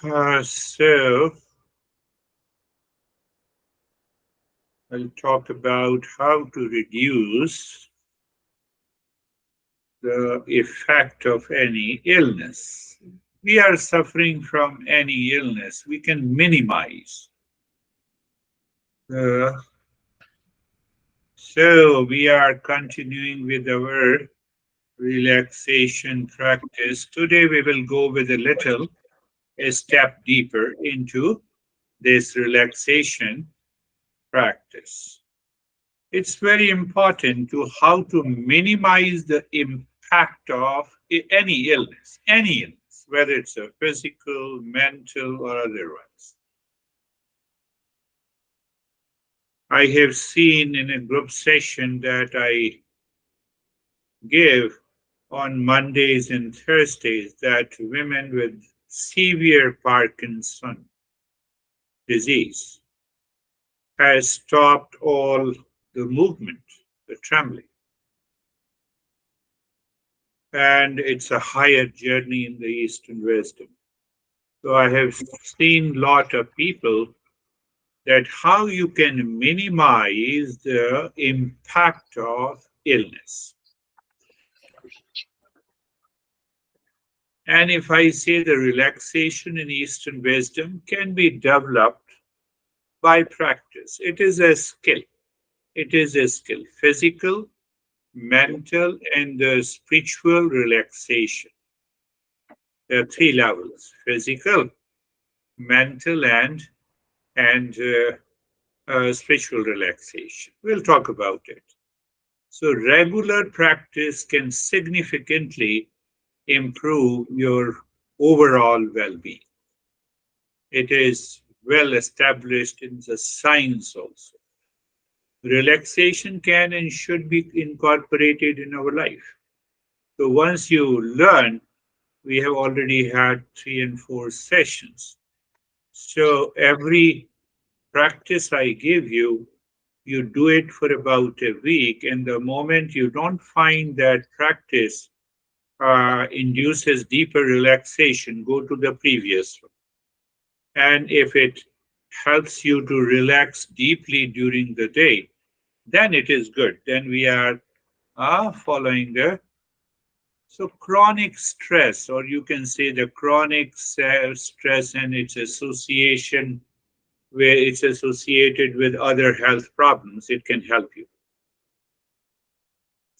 So I'll talk about how to reduce the effect of any illness. We are suffering from any illness. We can minimize. Uh, so we are continuing with our relaxation practice. Today we will go with a step deeper into this relaxation practice. It's very important to how to minimize the impact of any illness, whether it's a physical, mental, or otherwise. I have seen in a group session that I give on Mondays and Thursdays that women with severe Parkinson disease has stopped all the movement, the trembling. And it's a higher journey in the Eastern wisdom. So I have seen a lot of people that how you can minimize the impact of illness. And if I say the relaxation in Eastern wisdom can be developed by practice, it is a skill. It is a skill, physical, mental, and the spiritual relaxation. There are three levels: physical, mental, and spiritual relaxation. We'll talk about it. So, regular practice can significantly improve your overall well being. It is well established in the science also. Relaxation can and should be incorporated in our life. So, once you learn, we have already had 3 and 4 sessions. So, every practice I give you, you do it for about a week, and the moment you don't find that practice induces deeper relaxation, go to the previous one. And if it helps you to relax deeply during the day, then it is good. Then we are following the so chronic stress, or you can say the chronic stress and its association, where it's associated with other health problems, it can help you.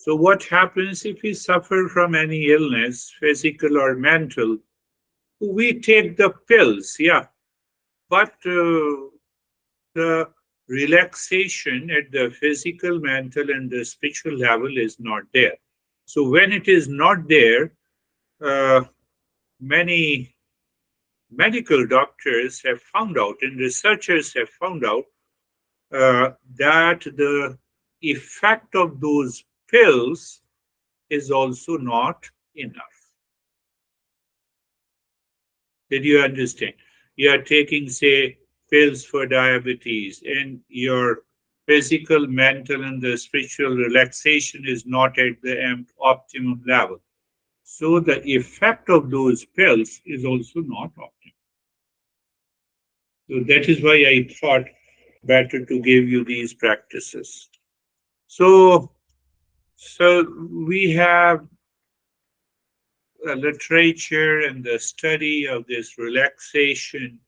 So, what happens if we suffer from any illness, physical or mental? We take the pills, yeah, but the relaxation at the physical, mental, and the spiritual level is not there. So, when it is not there, uh, many medical doctors have found out and researchers have found out that the effect of those pills is also not enough. Did you understand? You are taking, say, pills for diabetes, and your physical, mental, and the spiritual relaxation is not at the optimum level. So the effect of those pills is also not optimal. So that is why I thought better to give you these practices. So, so we have literature and the study of this relaxation,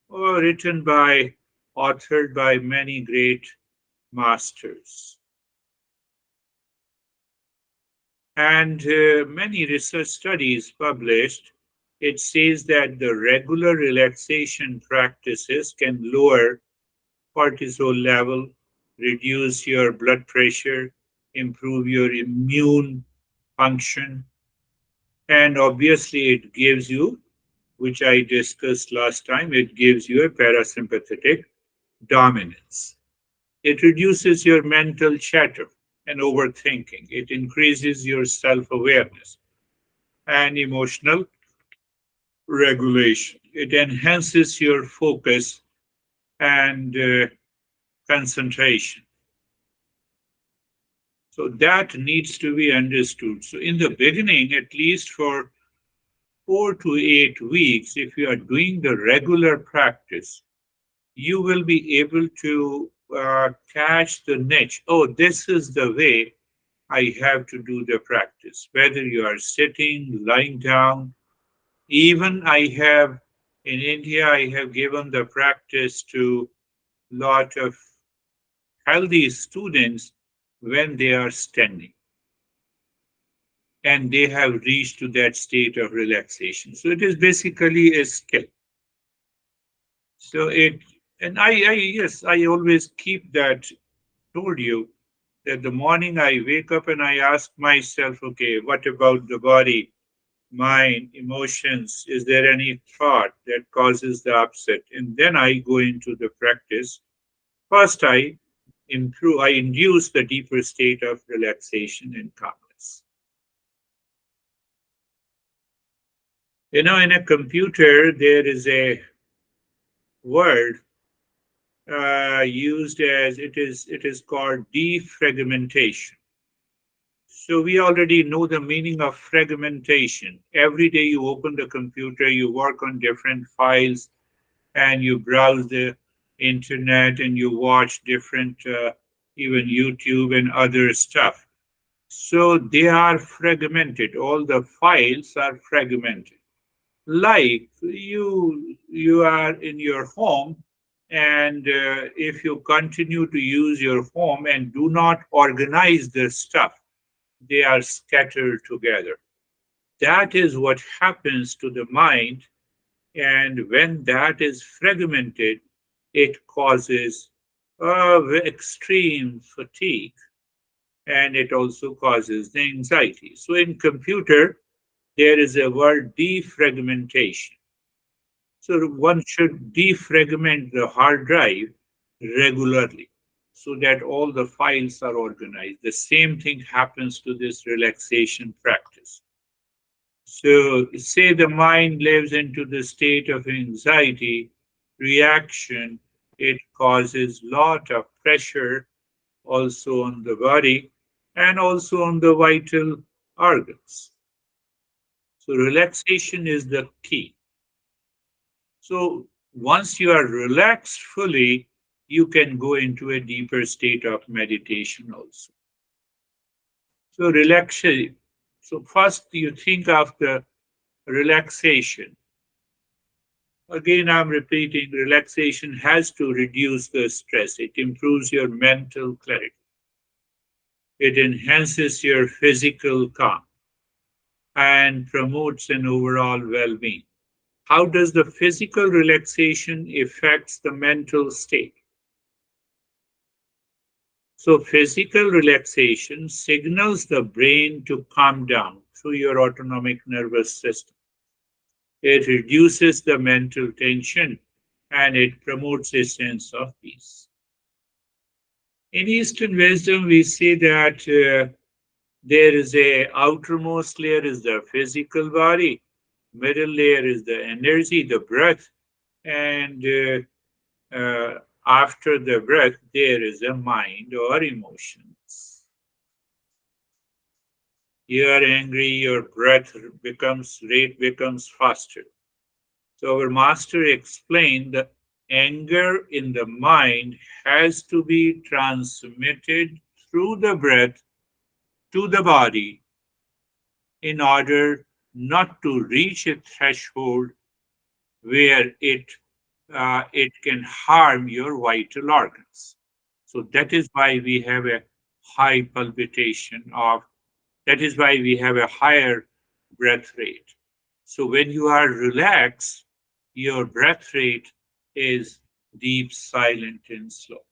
written by, authored by many great masters. And many research studies published, it says that the regular relaxation practices can lower cortisol level, reduce your blood pressure, improve your immune function, and obviously it gives you, which I discussed last time, it gives you a parasympathetic dominance. It reduces your mental chatter and overthinking. It increases your self awareness and emotional regulation. It enhances your focus and concentration. So that needs to be understood. So, in the beginning, at least for 4 to 8 weeks, if you are doing the regular practice, you will be able to catch the niche. Oh, this is the way I have to do the practice. Whether you are sitting, lying down, even I have in India, I have given the practice to lot of healthy students when they are standing and they have reached to that state of relaxation. So it is basically a skill. So it, and yes, I always keep that, told you that the morning I wake up and I ask myself, okay, what about the body, mind, emotions? Is there any thought that causes the upset? And then I go into the practice. First, I induce the deeper state of relaxation and calmness. In a computer, there is a word used as it is called defragmentation. So we already know the meaning of fragmentation. Every day you open the computer, you work on different files, and you browse the internet and you watch different, even YouTube and other stuff. So they are fragmented. All the files are fragmented. Like you are in your home, and if you continue to use your home and do not organize the stuff, they are scattered together. That is what happens to the mind, and when that is fragmented, it causes extreme fatigue, and it also causes the anxiety. So in computer, there is a word defragmentation. So one should defragment the hard drive regularly so that all the files are organized. The same thing happens to this relaxation practice. So say the mind lives into the state of anxiety, reaction, it causes lot of pressure also on the body and also on the vital organs. So relaxation is the key. So once you are relaxed fully, you can go into a deeper state of meditation also. So relaxation. So first you think of the relaxation. Again, I'm repeating, relaxation has to reduce the stress. It improves your mental clarity. It enhances your physical calm and promotes an overall well-being. How does the physical relaxation affects the mental state? So physical relaxation signals the brain to calm down through your autonomic nervous system. It reduces the mental tension and it promotes a sense of peace. In Eastern wisdom, we see that there is a outermost layer is the physical body, middle layer is the energy, the breath, and after the breath, there is a mind or emotions. You are angry, your breath becomes rate becomes faster. So our master explained the anger in the mind has to be transmitted through the breath to the body in order not to reach a threshold where it can harm your vital organs. So that is why we have a high palpitation of, that is why we have a higher breath rate. So when you are relaxed, your breath rate is deep, silent, and slow.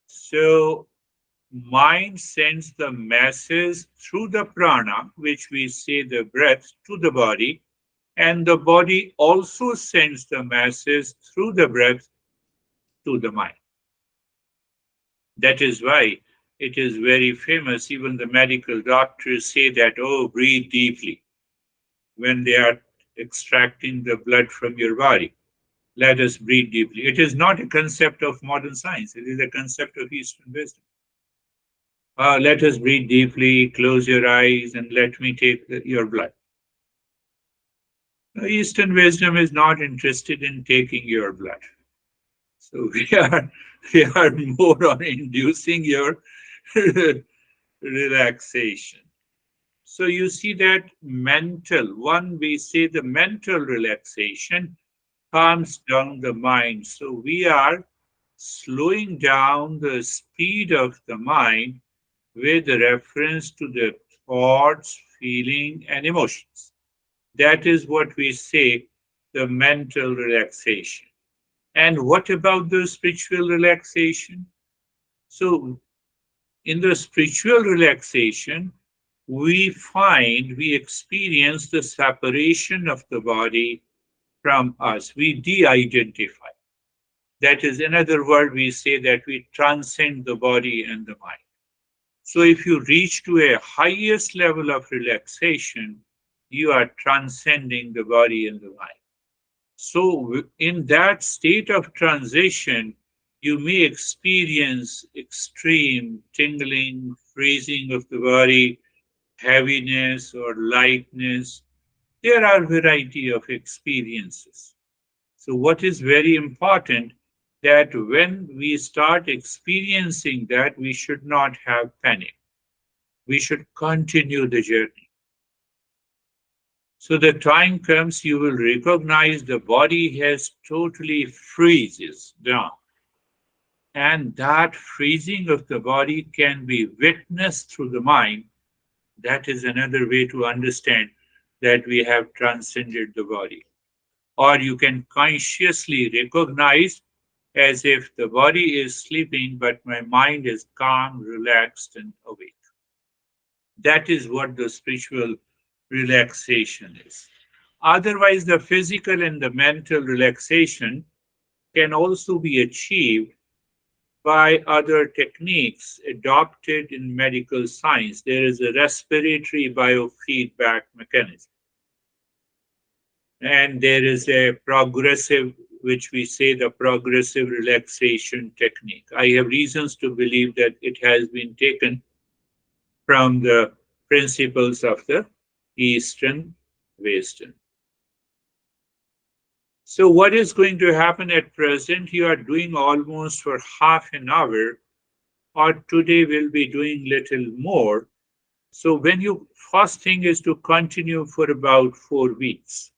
So mind sends the masses through the prana, which we say the breath, to the body, and the body also sends the masses through the breath to the mind. That is why it is very famous. Even the medical doctors say that, oh, breathe deeply when they are extracting the blood from your body. Let us breathe deeply. It is not a concept of modern science, it is a concept of Eastern wisdom. Let us breathe deeply, close your eyes, and let me take your blood. Eastern wisdom is not interested in taking your blood. So we are more on inducing your relaxation. So you see that we say the mental relaxation calms down the mind. So we are slowing down the speed of the mind with reference to the thoughts, feeling, and emotions. That is what we say the mental relaxation. And what about the spiritual relaxation? So, in the spiritual relaxation, we experience the separation of the body from us. We de identify. That is, in other words, we say that we transcend the body and the mind. So, if you reach to a highest level of relaxation, you are transcending the body and the mind. So, in that state of transition, you may experience extreme tingling, freezing of the body, heaviness or lightness. There are variety of experiences. So, what is very important that when we start experiencing that, we should not have panic. We should continue the journey. So the time comes you will recognize the body has totally freezes down. And that freezing of the body can be witnessed through the mind. That is another way to understand that we have transcended the body. Or you can consciously recognize as if the body is sleeping, but my mind is calm, relaxed, and awake. That is what the spiritual relaxation is. Otherwise, the physical and the mental relaxation can also be achieved by other techniques adopted in medical science. There is a respiratory biofeedback mechanism, and there is a progressive, which we say the progressive relaxation technique. I have reasons to believe that it has been taken from the principles of the Eastern wisdom. So, what is going to happen at present? You are doing almost for half an hour, or today we'll be doing little more. So, when you first thing is to continue for about 4 weeks.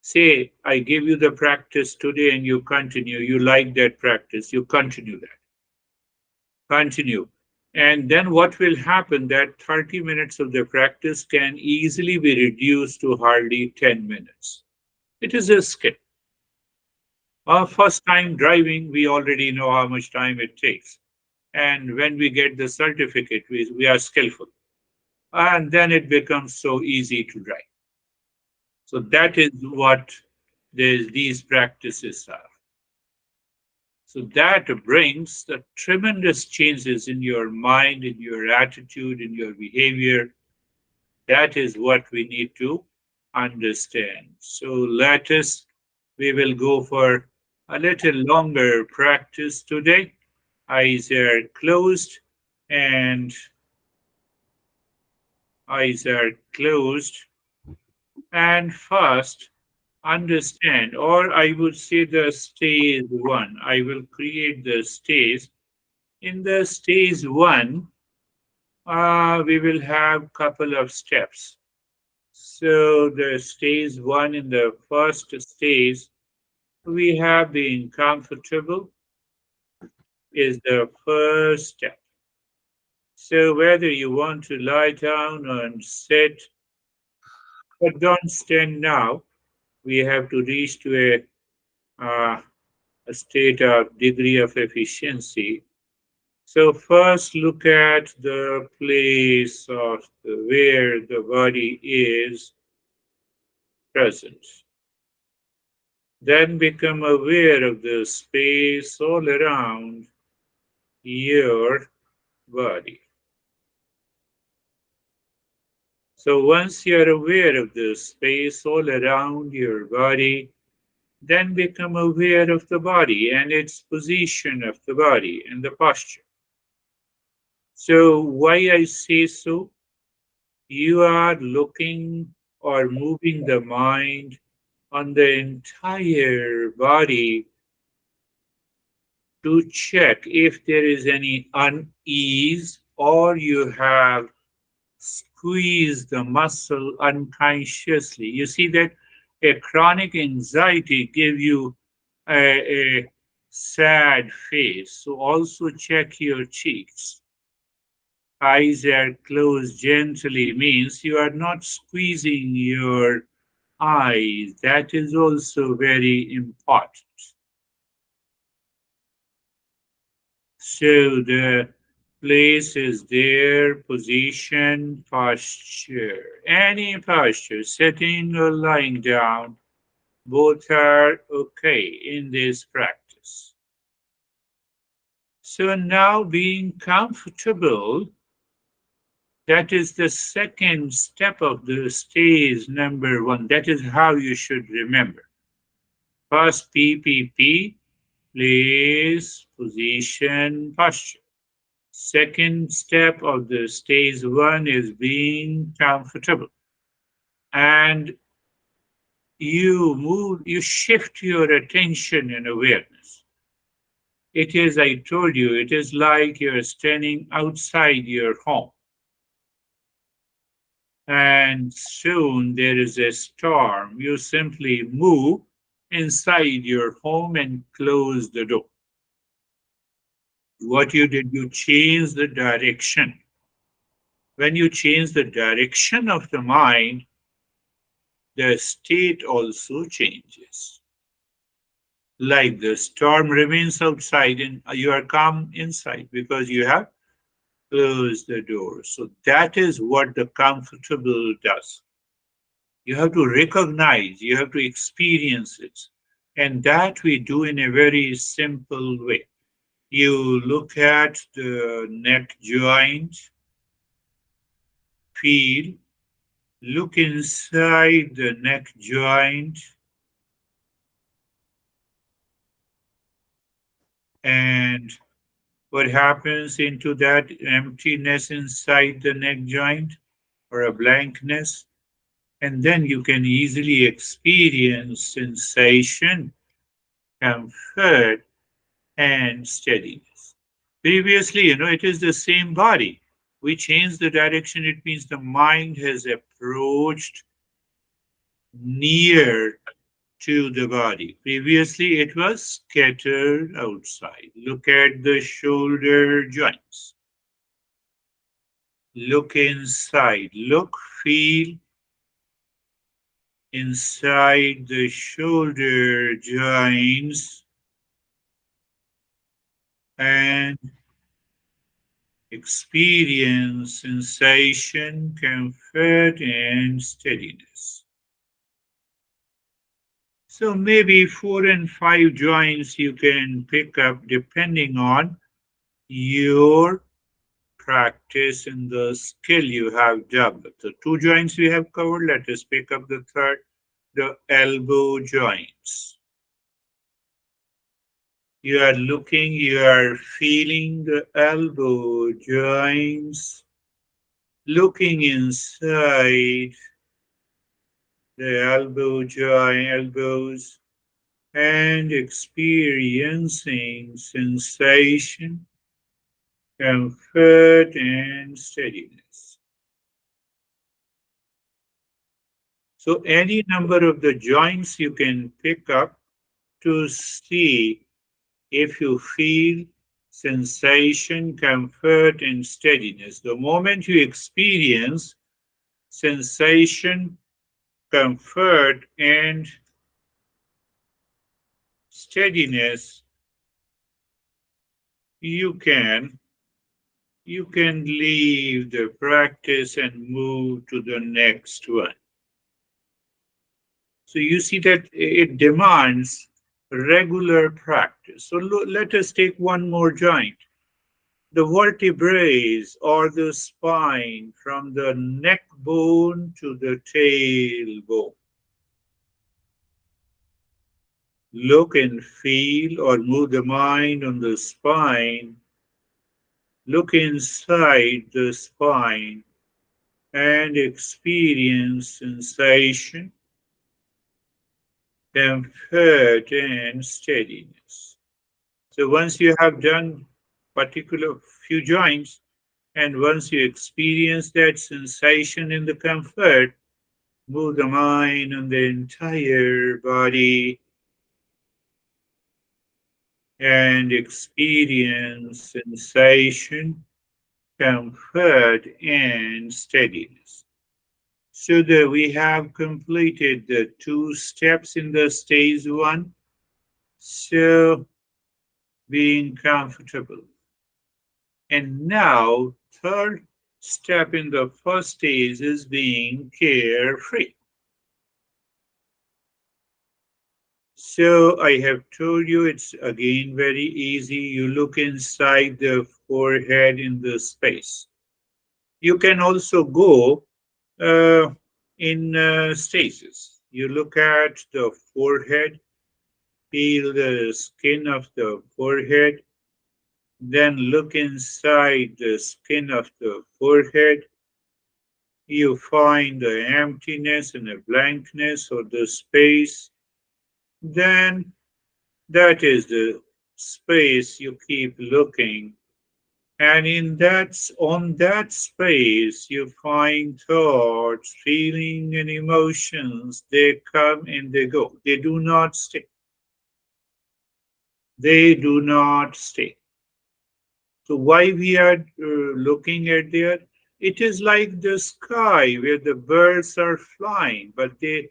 Say, I give you the practice today and you continue. You like that practice, you continue that. Continue. And then what will happen that 30 minutes of the practice can easily be reduced to hardly 10 minutes. It is a skill. Our first time driving, we already know how much time it takes. And when we get the certificate, we are skillful. And then it becomes so easy to drive. So that is what these practices are. So that brings the tremendous changes in your mind, in your attitude, in your behavior. That is what we need to understand. So we will go for a little longer practice today. Eyes are closed and eyes are closed. And first, understand, or I would say the stage one. I will create the stage. In the stage one, we will have couple of steps. So the stage one in the first stage, we have been comfortable is the first step. So whether you want to lie down and sit, but don't stand now. We have to reach to a state of degree of efficiency. So first look at the place of where the body is present. Then become aware of the space all around your body. So once you're aware of the space all around your body, then become aware of the body and its position of the body and the posture. So why I say so? You are looking or moving the mind on the entire body to check if there is any unease or you have squeezed the muscle unconsciously. You see that a chronic anxiety give you a sad face. So also check your cheeks. Eyes are closed gently means you are not squeezing your eyes. That is also very important. So the place is there, position, posture. Any posture, sitting or lying down, both are okay in this practice. So now being comfortable, that is the second step of the stage number one. That is how you should remember. First, PPP, place, position, posture. Second step of the stage one is being comfortable. And you shift your attention and awareness. It is, I told you, it is like you're standing outside your home. And soon there is a storm. You simply move inside your home and close the door. What you did, you changed the direction. When you change the direction of the mind, the state also changes. Like the storm remains outside and you are calm inside because you have closed the door. So that is what the comfortable does. You have to recognize, you have to experience it. And that we do in a very simple way. You look at the neck joint, feel, look inside the neck joint, and what happens into that emptiness inside the neck joint or a blankness. And then you can easily experience sensation, comfort, and steadiness. Previously, it is the same body. We change the direction, it means the mind has approached near to the body. Previously, it was scattered outside. Look at the shoulder joints. Look inside. Look, feel inside the shoulder joints and experience sensation, comfort, and steadiness. So maybe 4 and 5 joints you can pick up depending on your practice and the skill you have developed. The 2 joints we have covered. Let us pick up the third, the elbow joints. You are looking, you are feeling the elbow joints, looking inside the elbow joint, elbows, and experiencing sensation, comfort, and steadiness. So any number of the joints you can pick up to see if you feel sensation, comfort, and steadiness. The moment you experience sensation, comfort, and steadiness, you can leave the practice and move to the next one. So you see that it demands regular practice. So let us take one more joint. The vertebrae or the spine from the neck bone to the tailbone. Look and feel or move the mind on the spine. Look inside the spine and experience sensation, comfort, and steadiness. So once you have done particular few joints, and once you experience that sensation in the comfort, move the mind on the entire body and experience sensation, comfort, and steadiness. So that we have completed the two steps in the stage one. So being comfortable. And now, third step in the first stage is being carefree. So I have told you it's again very easy. You look inside the forehead in the space. You can also go uh, in stages. You look at the forehead, feel the skin of the forehead, then look inside the skin of the forehead. You find the emptiness and the blankness or the space. Then that is the space you keep looking. And on that space, you find thoughts, feeling, and emotions. They come and they go. They do not stay. They do not stay. So why we are looking at there? It is like the sky where the birds are flying, but the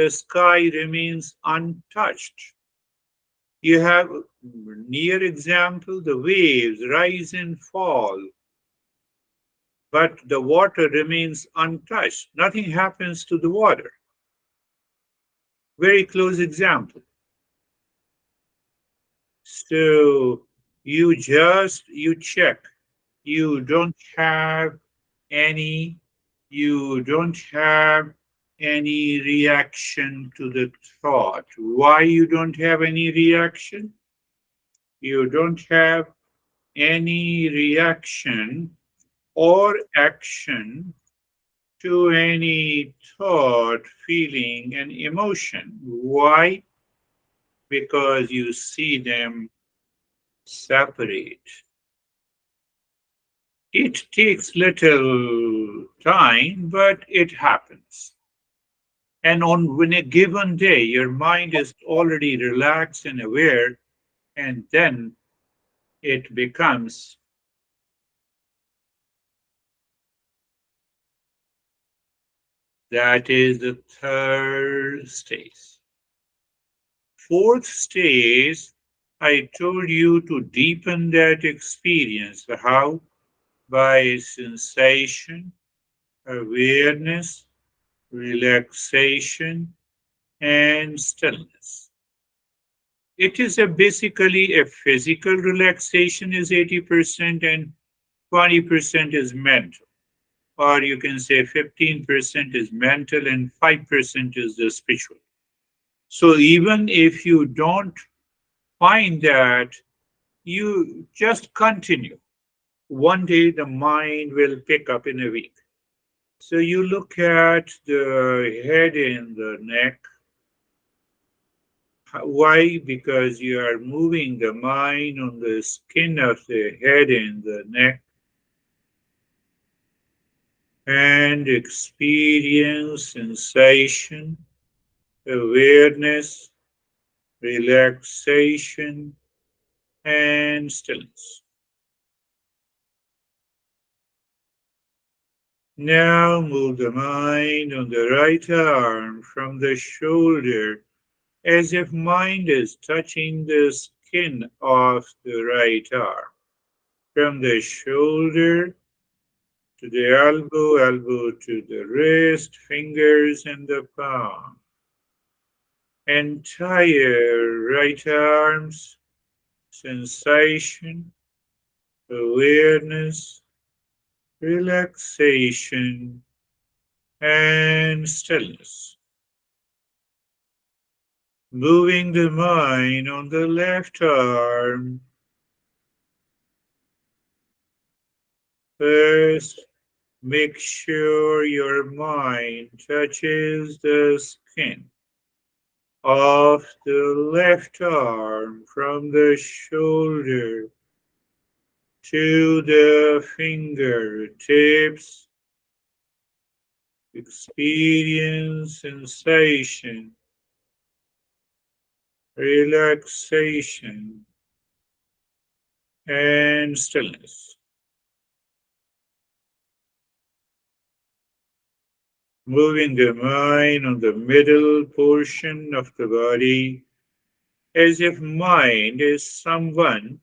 sky remains untouched. You have near example, the waves rise and fall, but the water remains untouched. Nothing happens to the water. Very close example. So you check. You don't have any, you don't have any reaction to the thought. Why you don't have any reaction? You don't have any reaction or action to any thought, feeling, and emotion. Why? Because you see them separate. It takes little time, but it happens. And on when a given day, your mind is already relaxed and aware, and then it becomes that is the third stage. Fourth stage, I told you to deepen that experience. How? By sensation, awareness, relaxation, and stillness. It is basically a physical relaxation is 80% and 20% is mental. Or you can say 15% is mental and 5% is the spiritual. So even if you don't find that, you just continue. One day the mind will pick up in a week. So you look at the head and the neck. Why? Because you are moving the mind on the skin of the head and the neck and experience sensation, awareness, relaxation, and stillness. Now move the mind on the right arm from the shoulder as if mind is touching the skin of the right arm. From the shoulder to the elbow, elbow to the wrist, fingers and the palm. Entire right arms, sensation, awareness, relaxation, and stillness. Moving the mind on the left arm, first Make sure your mind touches the skin of the left arm from the shoulder to the fingertips. Experience sensation, relaxation, and stillness. Moving the mind on the middle portion of the body as if mind is someone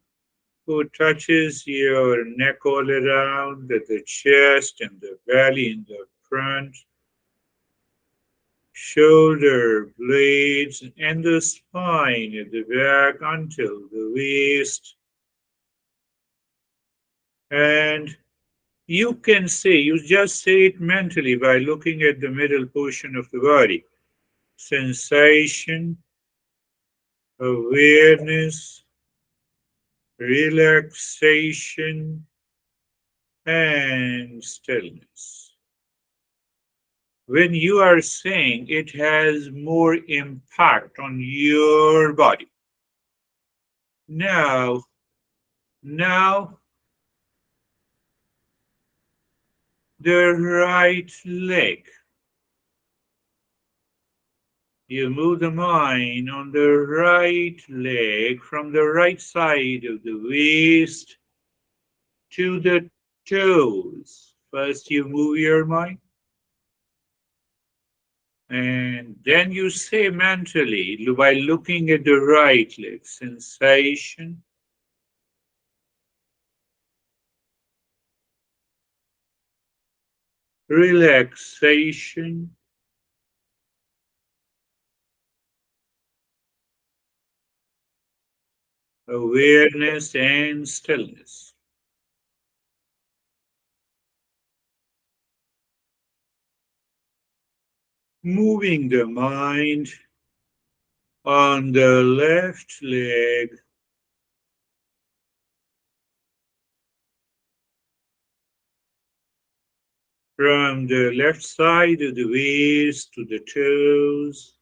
who touches your neck all around, the chest and the belly in the front, shoulder blades and the spine at the back until the waist. And you just say it mentally by looking at the middle portion of the body. Sensation, awareness, relaxation, and stillness. When you are saying it has more impact on your body. Now, now the right leg. You move the mind on the right leg from the right side of the waist to the toes. First, you move your mind, and then you say mentally, by looking at the right leg, sensation, relaxation, awareness, and stillness. Moving the mind on the left leg from the left side of the waist to the toes.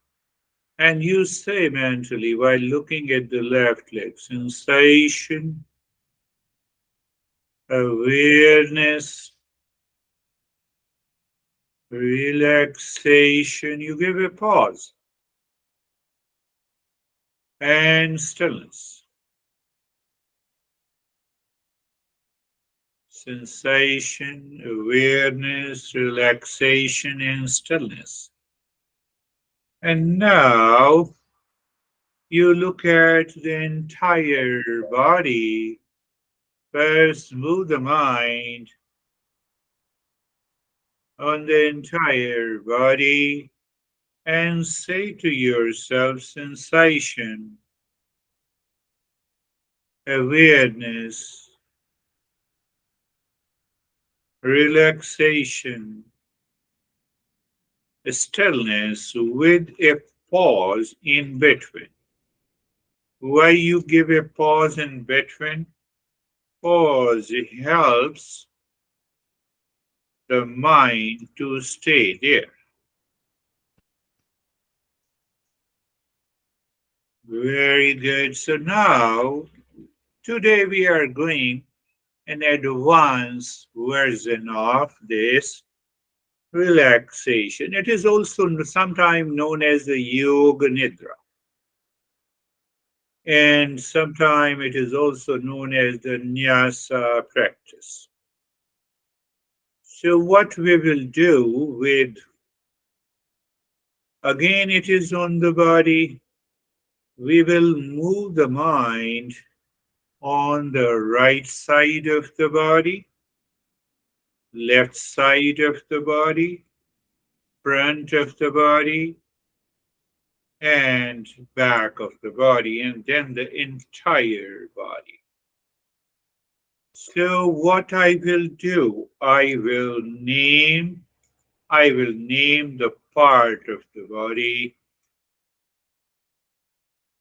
And you say mentally while looking at the left leg, sensation, awareness, relaxation. You give a pause and stillness. Sensation, awareness, relaxation, and stillness. And now you look at the entire body. First, move the mind on the entire body and say to yourself sensation, awareness, relaxation, stillness with a pause in between. Why you give a pause in between? Pause helps the mind to stay there. Very good. So now, today we are going an advanced version of this relaxation. It is also sometimes known as the Yoga Nidra, and sometimes it is also known as the Nyasa practice. So, what we will do with again, it is on the body, we will move the mind on the right side of the body, left side of the body, front of the body, and back of the body, and then the entire body. So what I will do, I will name the part of the body.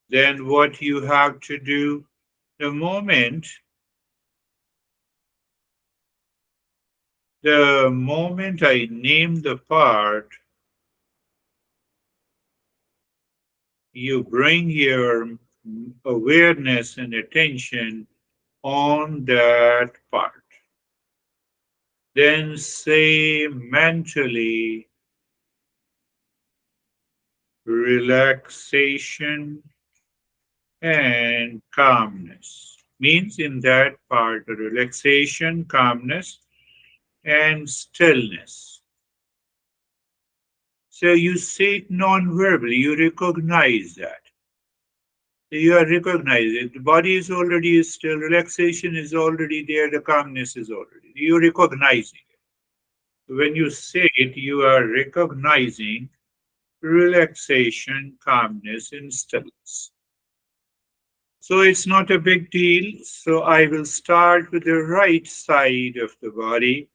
Then what you have to do, the moment The moment I name the part, you bring your awareness and attention on that part. Then say mentally relaxation and calmness. Means in that part, the relaxation, calmness, and stillness. So you say it non-verbally, you recognize that. You are recognizing the body is already still, relaxation is already there, the calmness is already. You're recognizing it. When you say it, you are recognizing relaxation, calmness, and stillness. So it's not a big deal. So I will start with the right side of the body.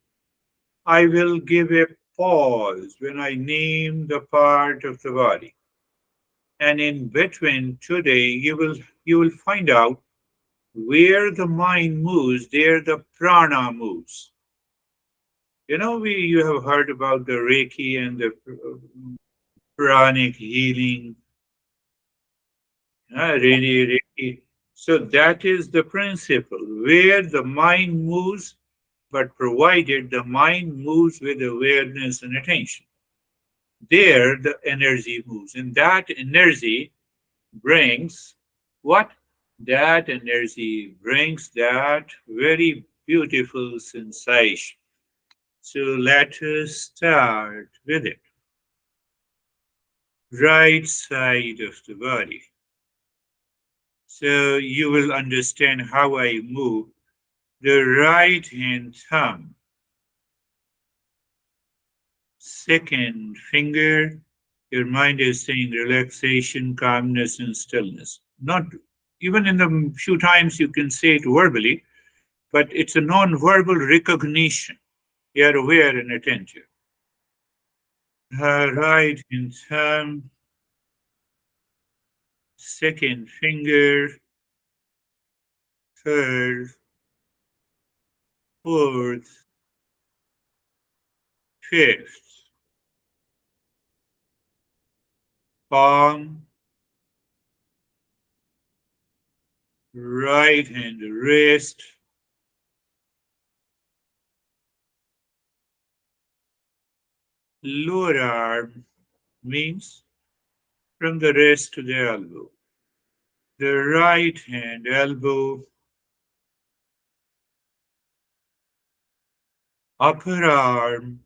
I will give a pause when I name the part of the body. And in between today, you will find out where the mind moves, there the prana moves. You have heard about the Reiki and the pranic healing, really Reiki. So that is the principle where the mind moves, but provided the mind moves with awareness and attention. There the energy moves, and that energy brings what? That energy brings that very beautiful sensation. So let us start with it. Right side of the body. So you will understand how I move the right hand thumb, second finger. Your mind is saying relaxation, calmness, and stillness. Not even in the few times you can say it verbally, but it's a non-verbal recognition. You are aware and attentive. Right hand thumb, second finger, third, fourth, fifth, palm, right hand wrist, lower arm means from the wrist to the elbow. The right hand elbow, upper arm,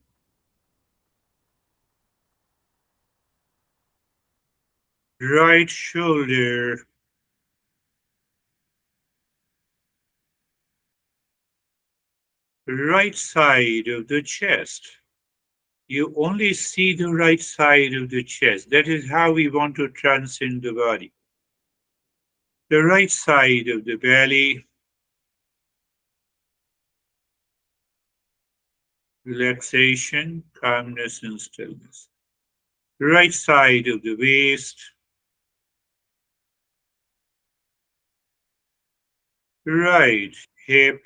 right shoulder, right side of the chest. You only see the right side of the chest. That is how we want to transcend the body. The right side of the belly, relaxation, calmness, and stillness. Right side of the waist, right hip,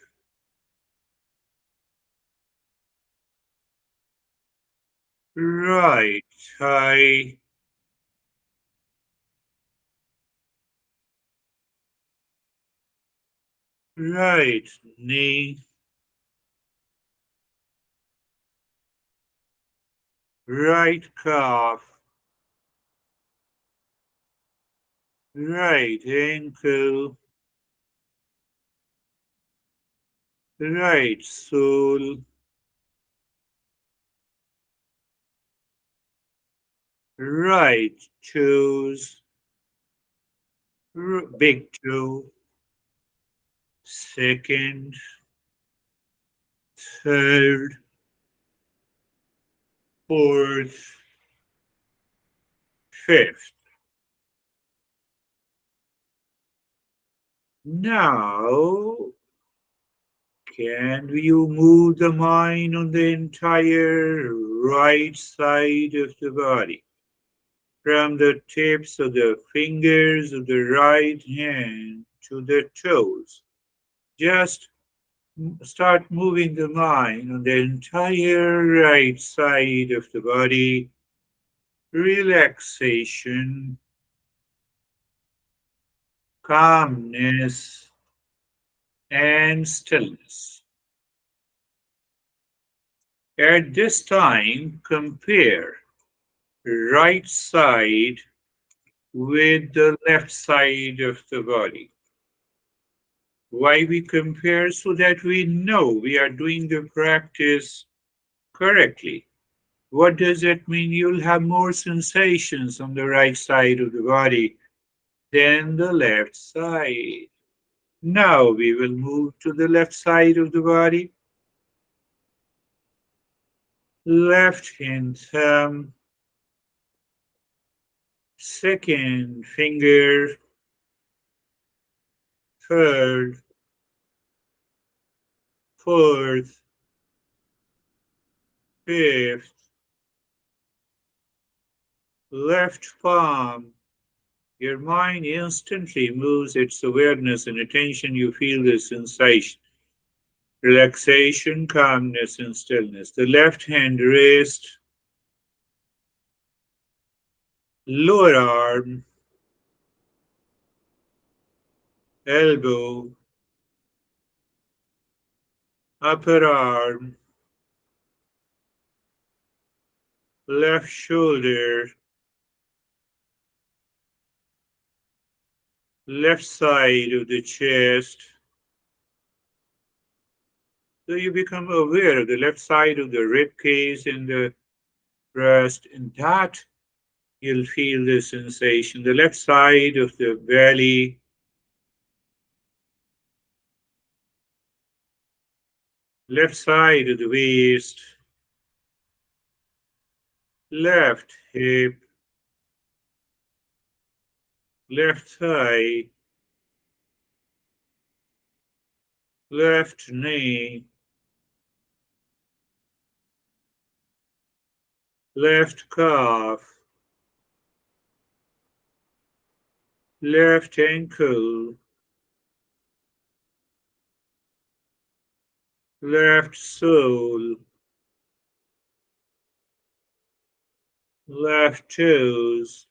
right thigh, right knee, right calf, right ankle, right sole, right toes, big toe, second, third, fourth, fifth. Now, can you move the mind on the entire right side of the body? From the tips of the fingers of the right hand to the toes. Just Start moving the mind on the entire right side of the body. Relaxation, calmness, and stillness. At this time, compare right side with the left side of the body. Why we compare? So that we know we are doing the practice correctly. What does that mean? You'll have more sensations on the right side of the body than the left side. Now we will move to the left side of the body. Left hand thumb, second finger, third, fourth, fifth, left palm. Your mind instantly moves its awareness and attention. You feel the sensation, relaxation, calmness, and stillness. The left hand wrist, lower arm, elbow, upper arm, left shoulder, left side of the chest. So you become aware of the left side of the rib cage and the breast, and that you'll feel the sensation. The left side of the belly, left side of the waist, left hip, left thigh, left knee, left calf, left ankle, left sole, left toes,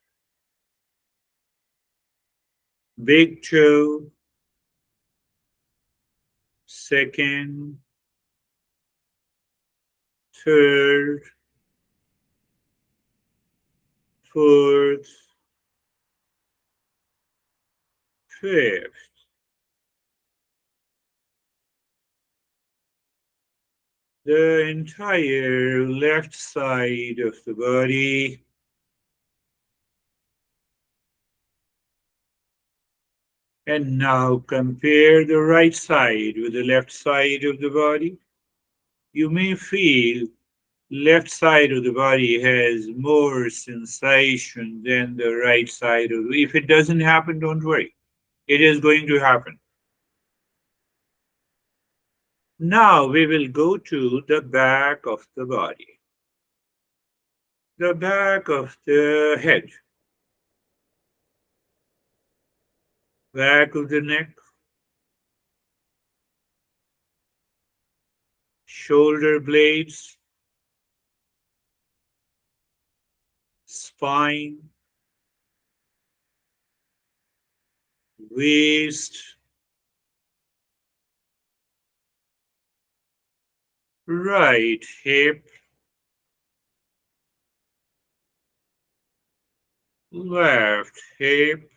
big toe, second, third, fourth, fifth. The entire left side of the body. And now compare the right side with the left side of the body. You may feel left side of the body has more sensation than the right side of the. If it doesn't happen, don't worry. It is going to happen. Now we will go to the back of the body. The back of the head, back of the neck, shoulder blades, spine, waist, right hip, left hip,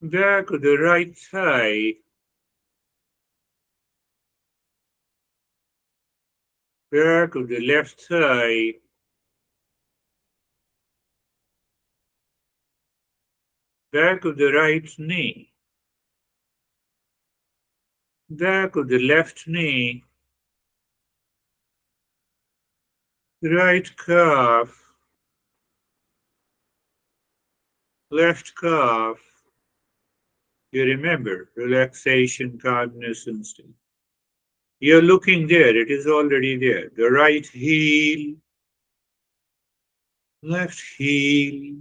back of the right thigh, back of the left thigh, back of the right knee, back of the left knee, right calf, left calf. You remember relaxation, calmness, instinct. You're looking there, it is already there. The right heel, left heel,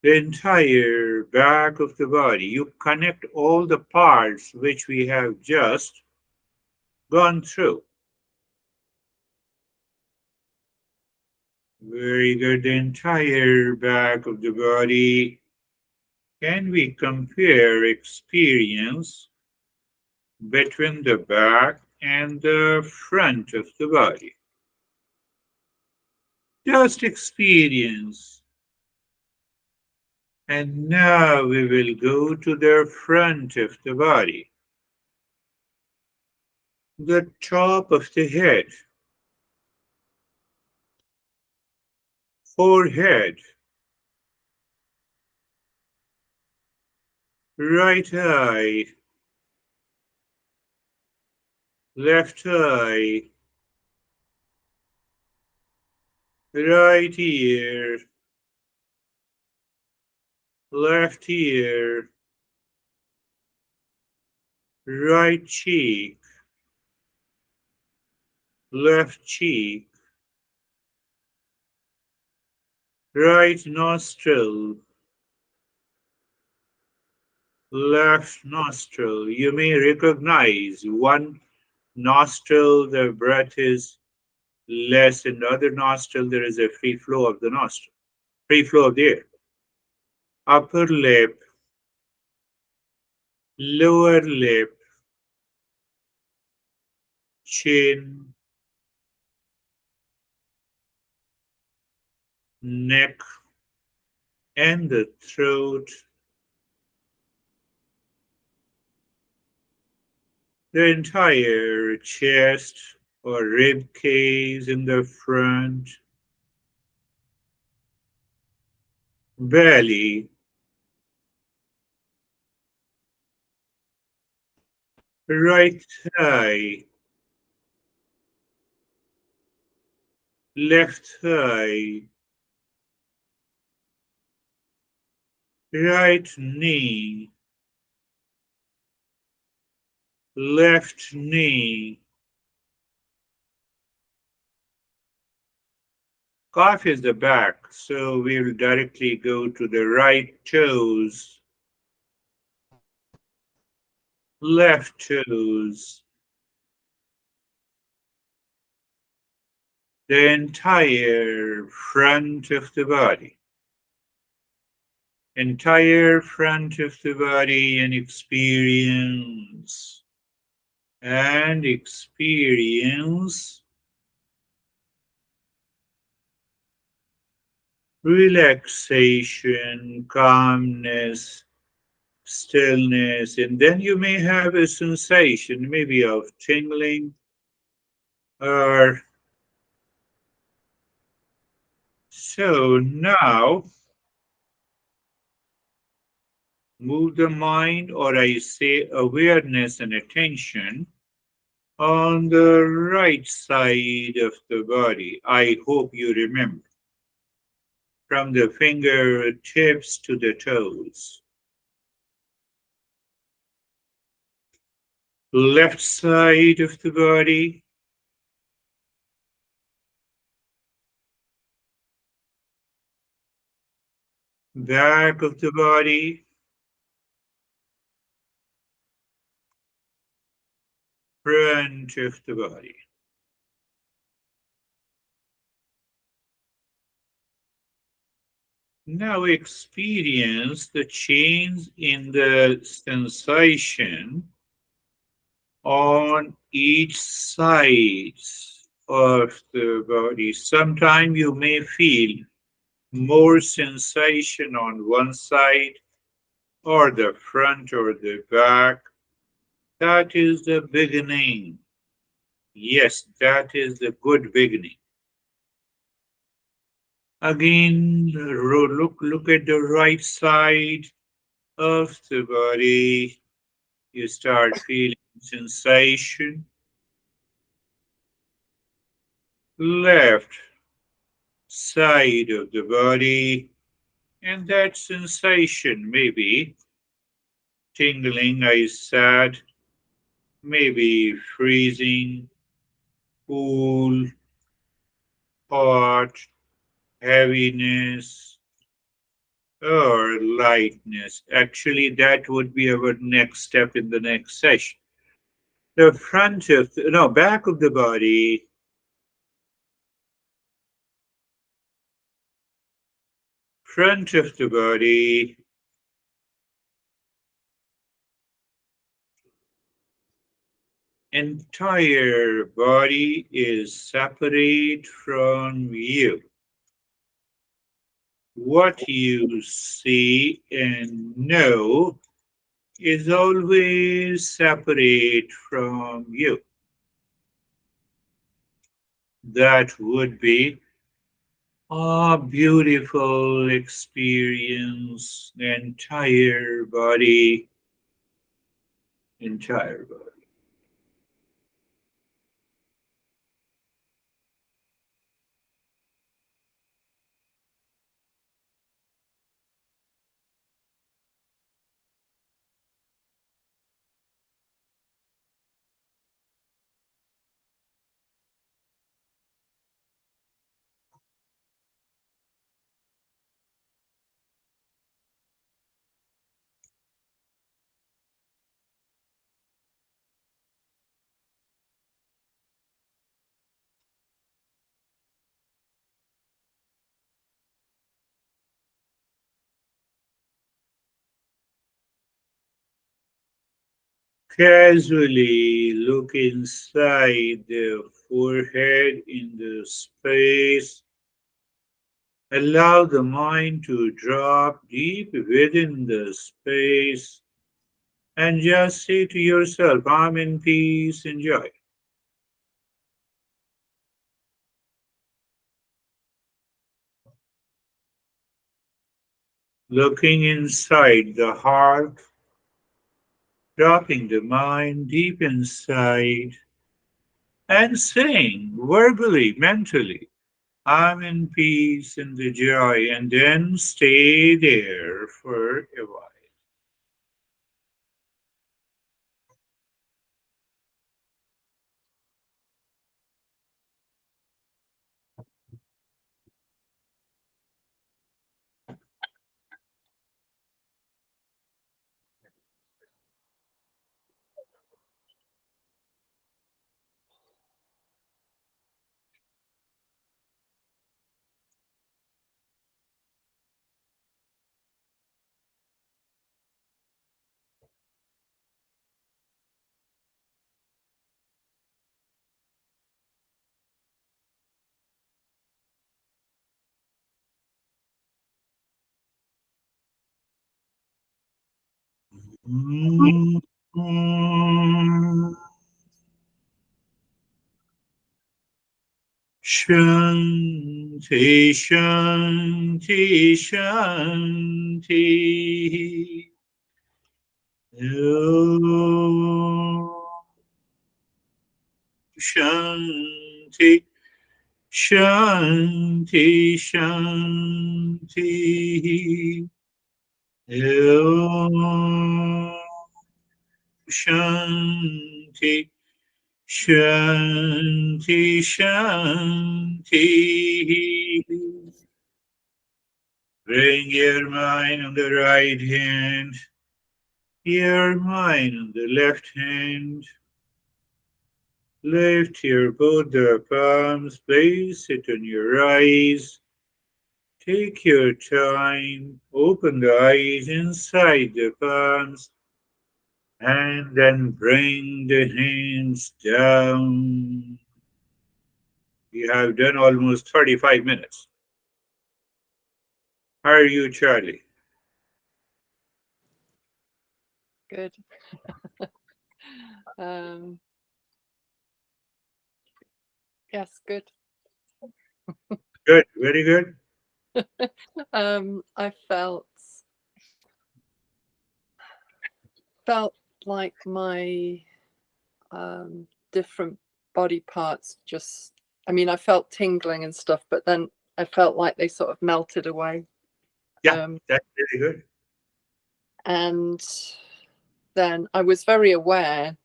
the entire back of the body. You connect all the parts which we have just gone through. Very good. The entire back of the body. Can we compare experience between the back and the front of the body? Just experience. And now we will go to the front of the body, the top of the head, forehead, right eye, left eye, right ear, left ear, right cheek, left cheek, right nostril, left nostril. You may recognize one nostril, the breath is less, in the other nostril, there is a free flow of the nostril, free flow of the air. Upper lip, lower lip, chin, neck, and the throat, the entire chest or rib cage in the front, belly, right thigh, left thigh, right knee, left knee. Calf is the back, so we'll directly go to the right toes, left toes, the entire front of the body. Entire front of the body and experience relaxation, calmness, stillness, and then you may have a sensation maybe of tingling or so. Now move the mind, or I say awareness and attention, on the right side of the body. I hope you remember, from the fingertips to the toes. Left side of the body, back of the body, front of the body. Now experience the change in the sensation on each side of the body. Sometimes you may feel more sensation on one side or the front or the back. That is the beginning. Yes, that is the good beginning. Again, look at the right side of the body. You start feeling sensation. Left side of the body, and that sensation maybe tingling, I said, maybe freezing, cool, hot, heaviness, or lightness. Actually, that would be our next step in the next session. The front of, no, back of the body, front of the body, entire body is separate from you. What you see and know is always separate from you. That would be a beautiful experience, the entire body. Casually look inside the forehead in the space. Allow the mind to drop deep within the space and just say to yourself, I'm in peace and joy. Looking inside the heart, dropping the mind deep inside, and saying verbally, mentally, I'm in peace and the joy, and then stay there for a while. Mm. Shanti, Shanti, Shanti. Om Shanti, Shanti, Shanti. Om Shanti, Shanti, Shanti. Bring your mind on the right hand, your mind on the left hand. Lift your both the palms, place it on your eyes. Take your time, open the eyes inside the palms, and then bring the hands down. You have done almost 35 minutes. How are you, Charlie? Good. Um, yes, good. Good, very good. I felt like my different body parts just. I mean, I felt tingling and stuff, but then I felt like they sort of melted away. Yeah, Um, that's very good. and then I was very aware,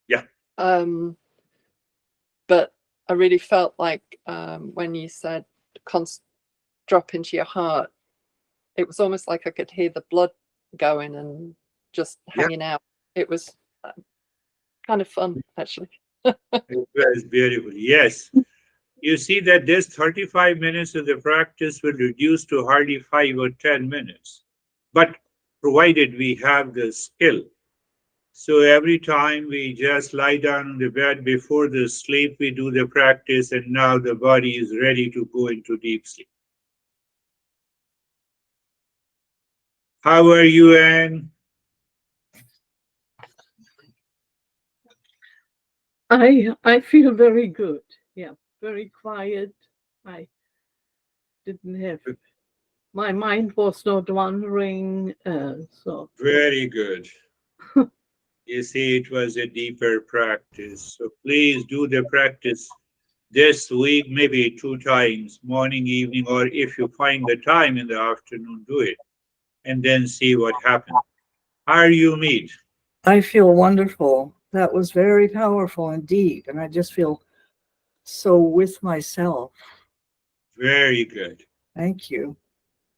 Yeah, um, but I really felt like when you said drop into your heart, it was almost like I could hear the blood going and just Yeah, hanging out. It was kind of fun, actually. it was beautiful. Yes. You see that this 35 minutes of the practice will reduce to hardly 5 or 10 minutes, but provided we have the skill. So every time we just lie down on the bed before the sleep, we do the practice, and now the body is ready to go into deep sleep. How are you, Anne? I feel very good. Yeah, very quiet. I didn't have my mind was not wandering. So Very good. You see, it was a deeper practice. So please do the practice this week, maybe 2 times, morning, evening, or if you find the time in the afternoon, do it and then see what happens. How are you, Meet? I feel wonderful. That was very powerful indeed. And I just feel so with myself. Very good. Thank you.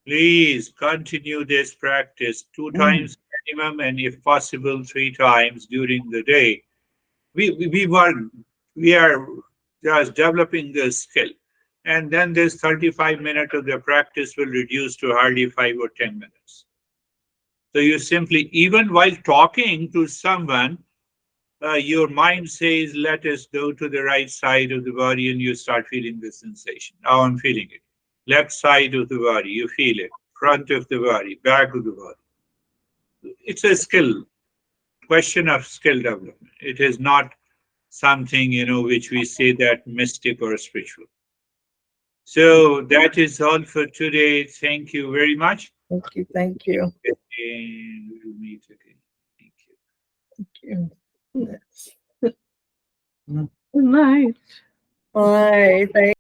Please continue this practice 2 times minimum, and if possible, 3 times during the day. We are just developing the skill. And then this 35 minutes of the practice will reduce to hardly 5 or 10 minutes. So you simply, even while talking to someone, your mind says, let us go to the right side of the body, and you start feeling the sensation. Now I'm feeling it. Left side of the body, you feel it. Front of the body, back of the body. It's a skill, question of skill development. It is not something, which we say that mystic or spiritual. So that is all for today. Thank you very much. Thank you. Thank you. And we'll meet again. Thank you. Thank you. Yes. good night. Bye. Thank